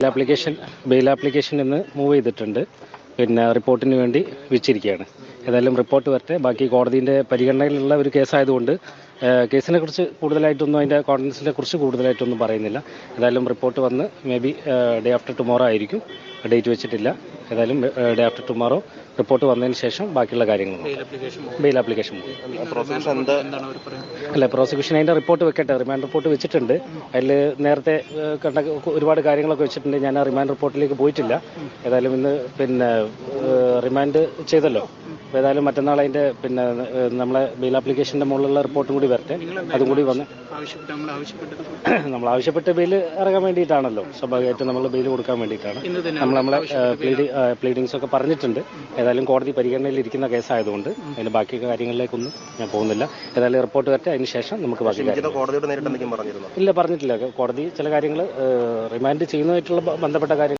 Bail application ഇന്ന് move ചെയ്തിട്ടുണ്ട്. പിന്നെ റിപ്പോർട്ടിന് വേണ്ടി വെച്ചിരിക്കുകയാണ്. ഏതായാലും റിപ്പോർട്ട് വരട്ടെ. ബാക്കി കോടതിൻ്റെ പരിഗണനയിലുള്ള ഒരു കേസായതുകൊണ്ട് കേസിനെ കുറിച്ച് കൂടുതലായിട്ടൊന്നും, അതിൻ്റെ കോണ്ടൻസിനെ കുറിച്ച് കൂടുതലായിട്ടൊന്നും പറയുന്നില്ല. ഏതായാലും റിപ്പോർട്ട് വന്ന് may be day after tomorrow ആയിരിക്കും. ഡേറ്റ് വെച്ചിട്ടില്ല. ഏതായാലും ഡേ ആഫ്റ്റർ ടുമോറോ റിപ്പോർട്ട് വന്നതിന് ശേഷം ബാക്കിയുള്ള കാര്യങ്ങൾ ബെയിൽ ആപ്ലിക്കേഷൻ അല്ല, പ്രോസിക്യൂഷൻ അതിൻ്റെ റിപ്പോർട്ട് വെക്കട്ടെ. റിമാൻഡ് റിപ്പോർട്ട് വെച്ചിട്ടുണ്ട്. അതിൽ നേരത്തെ കണ്ട ഒരുപാട് കാര്യങ്ങളൊക്കെ വെച്ചിട്ടുണ്ട്. ഞാൻ ആ റിമാൻഡ് റിപ്പോർട്ടിലേക്ക് പോയിട്ടില്ല. ഏതായാലും ഇന്ന് റിമാൻഡ് ചെയ്തല്ലോ. അപ്പോൾ ഏതായാലും മറ്റന്നാൾ അതിൻ്റെ നമ്മളെ ബെയിൽ ആപ്ലിക്കേഷൻ്റെ മുകളിലുള്ള റിപ്പോർട്ടും കൂടി വരട്ടെ. അതും കൂടി വന്ന് നമ്മൾ ആവശ്യപ്പെട്ട് ബെയിൽ ഇറങ്ങാൻ വേണ്ടിയിട്ടാണല്ലോ. സ്വാഭാവികമായിട്ടും നമ്മൾ ബെയിൽ കൊടുക്കാൻ വേണ്ടിയിട്ടാണ്. നമ്മളെ പ്ലീഡിങ്സ് ഒക്കെ പറഞ്ഞിട്ടുണ്ട്. ഏതായാലും കോടതി പരിഗണനയിലിരിക്കുന്ന കേസായതുകൊണ്ട് അതിൻ്റെ ബാക്കി കാര്യങ്ങളിലേക്കൊന്നും ഞാൻ പോകുന്നില്ല. ഏതായാലും റിപ്പോർട്ട് വരട്ടെ. അതിന് ശേഷം നമുക്ക് ബാക്കി ഇല്ല, പറഞ്ഞിട്ടില്ല. കോടതി ചില കാര്യങ്ങൾ റിമാൻഡ് ചെയ്യുന്നതായിട്ടുള്ള ബന്ധപ്പെട്ട കാര്യങ്ങൾ